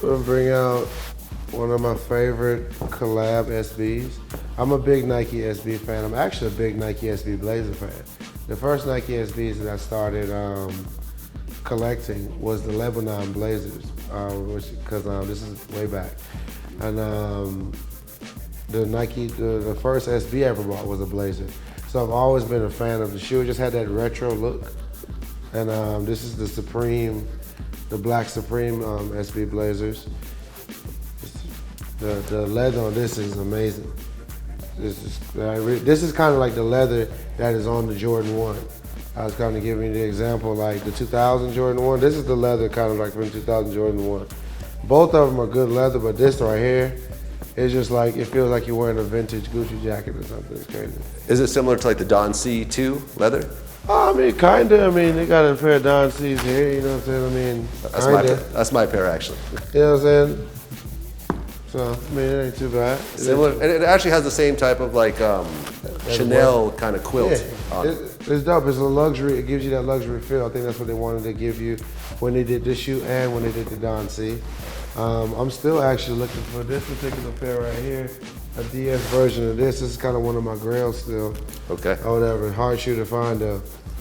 We'll bring out one of my favorite collab SBs. I'm a big Nike SB fan. I'm actually a big Nike SB Blazer fan. The first Nike SBs that I started collecting was the Lebanon Blazers, because this is way back. And the first SB I ever bought was a Blazer. So I've always been a fan of the shoe. It just had that retro look. And this is the Supreme, the black Supreme SB Blazers. The leather on this is amazing. This is kind of like the leather that is on the Jordan 1. I was kind of giving you the example, like the 2000 Jordan 1. This is the leather kind of like from 2000 Jordan 1. Both of them are good leather, but this right here, it's just like, it feels like you're wearing a vintage Gucci jacket or something. It's crazy. Is it similar to like the Don C2 leather? I mean, kinda. I mean, they got a pair of Don C's here, you know what I'm saying? I mean, that's my pair actually. You know what I'm saying? So, I mean, it ain't too bad. Similar, and it actually has the same type of like Chanel kind of quilt on it. It's dope. It's a luxury. It gives you that luxury feel. I think that's what they wanted to give you when they did this shoe and when they did the Don C. I'm still actually looking for this particular pair right here, a DS version of this. This is kind of one of my grails still. Okay. Or whatever. Hard shoe to find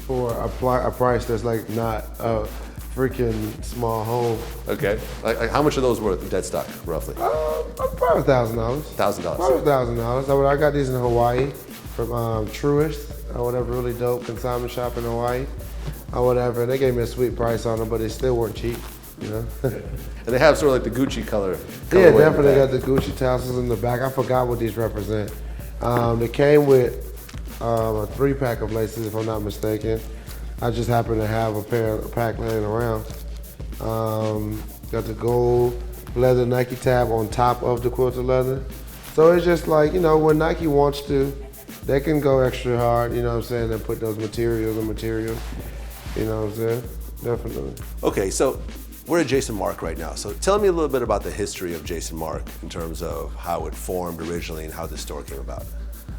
for a price that's like not a freaking small home. Okay. Like how much are those worth in dead stock, roughly? Probably $1,000. $1,000. Probably $1,000. I got these in Hawaii from Truist, or whatever, really dope consignment shop in Hawaii, or whatever. They gave me a sweet price on them, but they still weren't cheap, you know. And they have sort of like the Gucci color. Yeah, definitely got the Gucci tassels in the back. I forgot what these represent. They came with a 3-pack of laces, if I'm not mistaken. I just happen to have a pack laying around. Got the gold leather Nike tab on top of the quilted leather. So it's just like, you know, when Nike wants to, they can go extra hard, you know what I'm saying, and put those materials on materials, you know what I'm saying? Definitely. Okay, so we're at Jason Markk right now. So tell me a little bit about the history of Jason Markk in terms of how it formed originally and how this store came about.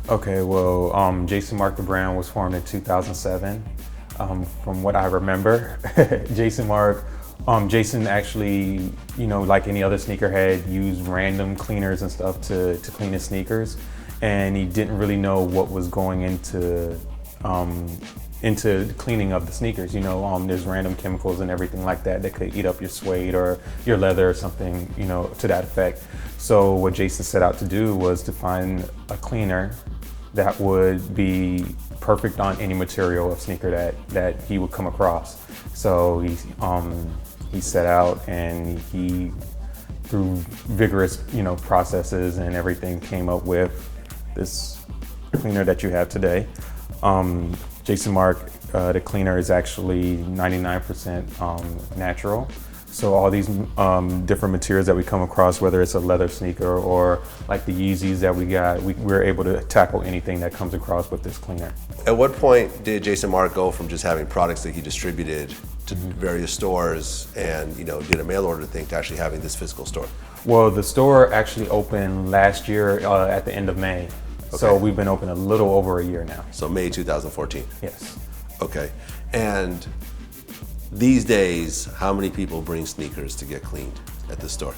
Okay, well, Jason Markk, the brand, was formed in 2007. From what I remember, Jason Markk, Jason actually, you know, like any other sneakerhead, used random cleaners and stuff to clean his sneakers, and he didn't really know what was going into cleaning of the sneakers. You know, there's random chemicals and everything like that that could eat up your suede or your leather or something, you know, to that effect. So what Jason set out to do was to find a cleaner that would be perfect on any material of sneaker that he would come across. So he set out and he, through vigorous, you know, processes and everything, came up with this cleaner that you have today. Jason Markk, the cleaner is actually 99% natural. So all these different materials that we come across, whether it's a leather sneaker or like the Yeezys that we got, we're able to tackle anything that comes across with this cleaner. At what point did Jason Markk go from just having products that he distributed to various stores and, you know, did a mail order thing to actually having this physical store? Well, the store actually opened last year at the end of May. Okay. So we've been open a little over a year now. So May 2014? Yes. Okay. And these days, how many people bring sneakers to get cleaned at the store?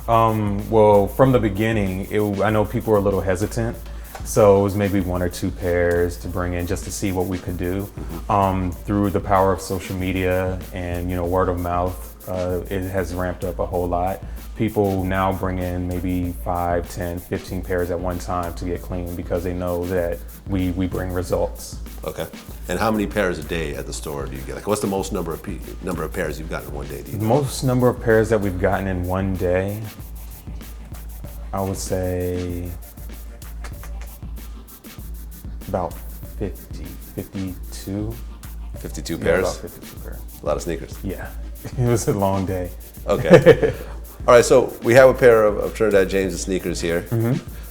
Well, from the beginning, I know people were a little hesitant. So it was maybe 1 or 2 pairs to bring in just to see what we could do. Through the power of social media and, you know, word of mouth, it has ramped up a whole lot. People now bring in maybe 5, 10, 15 pairs at one time to get clean because they know that we bring results. Okay. And how many pairs a day at the store do you get? Like, what's the most number of pairs you've gotten in one day? The most number of pairs that we've gotten in one day, I would say about 50, 52. 52 pairs? Yeah, about 52 pairs. A lot of sneakers. Yeah, it was a long day. Okay. All right, so we have a pair of Trinidad James sneakers here.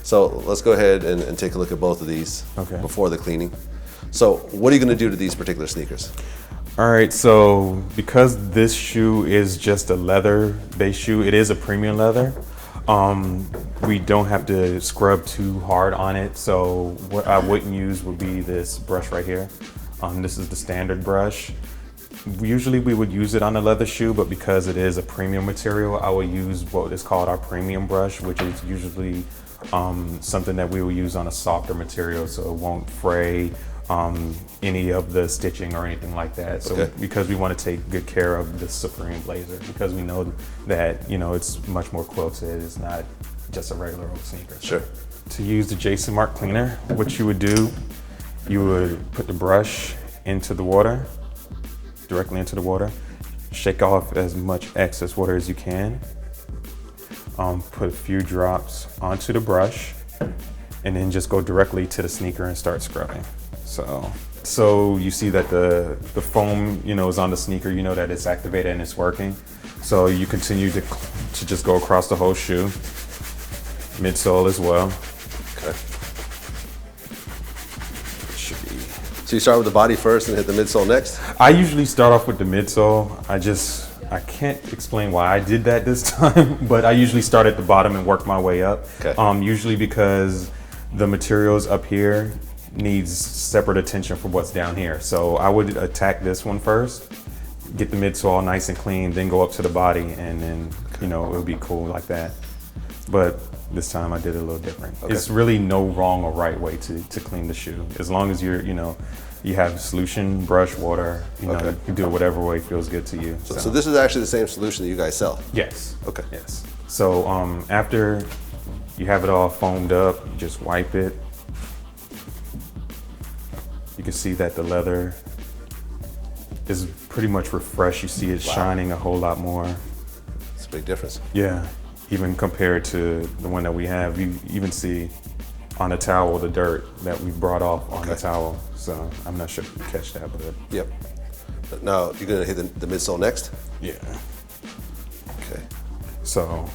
So let's go ahead and take a look at both of these before the cleaning. So what are you going to do to these particular sneakers? All right, so because this shoe is just a leather-based shoe, it is a premium leather. We don't have to scrub too hard on it. So what I wouldn't use would be this brush right here. This is the standard brush. Usually we would use it on a leather shoe, but because it is a premium material, I would use what is called our premium brush, which is usually something that we will use on a softer material, so it won't fray any of the stitching or anything like that. So because we want to take good care of the Supreme Blazer, because we know that, you know, it's much more quilted, it's not just a regular old sneaker. Sure. To use the Jason Markk cleaner, what you would do, you would put the brush into the water, directly into the water, shake off as much excess water as you can, put a few drops onto the brush, and then just go directly to the sneaker and start scrubbing. So you see that the foam, you know, is on the sneaker, you know that it's activated and it's working. So you continue to just go across the whole shoe, midsole as well. Okay. Should be. So you start with the body first and hit the midsole next? I usually start off with the midsole. I can't explain why I did that this time, but I usually start at the bottom and work my way up. Okay. Usually because the materials up here needs separate attention from what's down here. So I would attack this one first, get the midsole nice and clean, then go up to the body, and then, you know, it would be cool like that. But this time I did it a little different. Okay. It's really no wrong or right way to clean the shoe. As long as you're, you know, you have solution, brush, water, you know, you can do it whatever way feels good to you. So this is actually the same solution that you guys sell? Yes. Okay. Yes. So after you have it all foamed up, you just wipe it. You can see that the leather is pretty much refreshed. You see it shining a whole lot more. It's a big difference. Yeah, even compared to the one that we have. You even see on the towel the dirt that we brought off on the towel. So I'm not sure if you catch that, but. Yep. Now you're gonna hit the midsole next? Yeah. Okay. So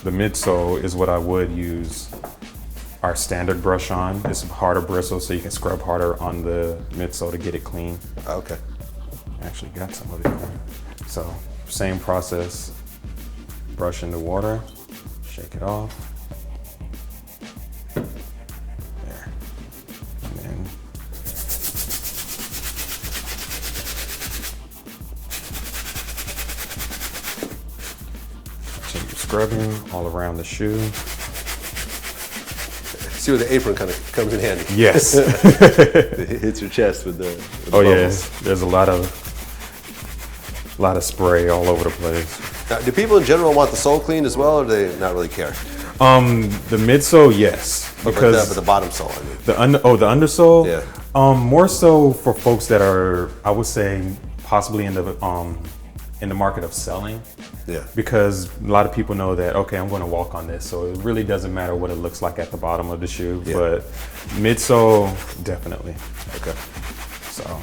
the midsole is what I would use our standard brush on. It's harder bristle, so you can scrub harder on the midsole to get it clean. Okay. Actually got some of it here. So same process, brush in the water, shake it off. There. And then continue scrubbing all around the shoe. See where the apron kind of comes in handy. Yes. It hits your chest with the bubbles. Yes. There's a lot of spray all over the place. Now, do people in general want the sole cleaned as well, or do they not really care? The midsole, yes, because but the bottom sole, I mean. The undersole. Yeah. More so for folks that are, I would say, possibly in the market of selling. Yeah. Because a lot of people know that, okay, I'm going to walk on this, so it really doesn't matter what it looks like at the bottom of the shoe. Yeah. But midsole, definitely. Okay. So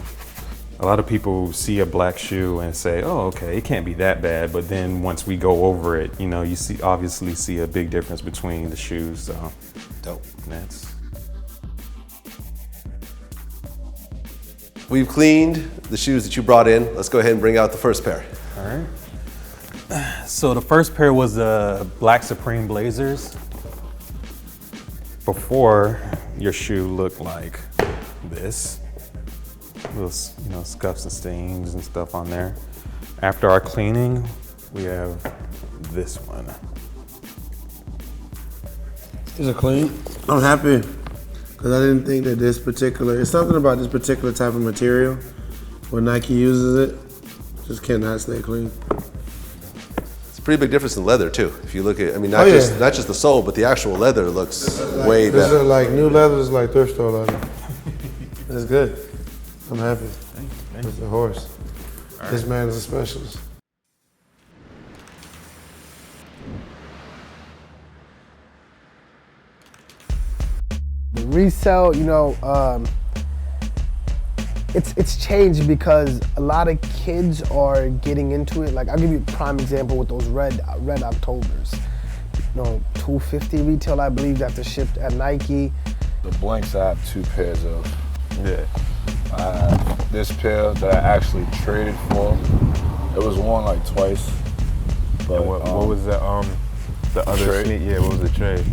a lot of people see a black shoe and say, oh, okay, it can't be that bad. But then once we go over it, you know, you obviously see a big difference between the shoes. So dope. That's. We've cleaned the shoes that you brought in. Let's go ahead and bring out the first pair. All right. So the first pair was the black Supreme Blazers. Before, your shoe looked like this. Little, you know, scuffs and stains and stuff on there. After our cleaning, we have this one. These are clean. I'm happy because I didn't think that it's something about this particular type of material when Nike uses it, just cannot stay clean. It's a pretty big difference in leather too. If you look at, I mean, not just the sole, but the actual leather looks way better. This is like new leather. It's like thrift store leather. It's good. I'm happy. Thank you. It's a horse. Right. This man is a specialist. The resale, you know, it's changed because a lot of kids are getting into it. Like, I'll give you a prime example with those red Octobers. You know, $250 retail, I believe, after shipped at Nike. The blanks, I have 2 pairs of. Yeah. I have this pair that I actually traded for. It was worn like twice. But what was the other trade? sneak? Yeah, what was the trade?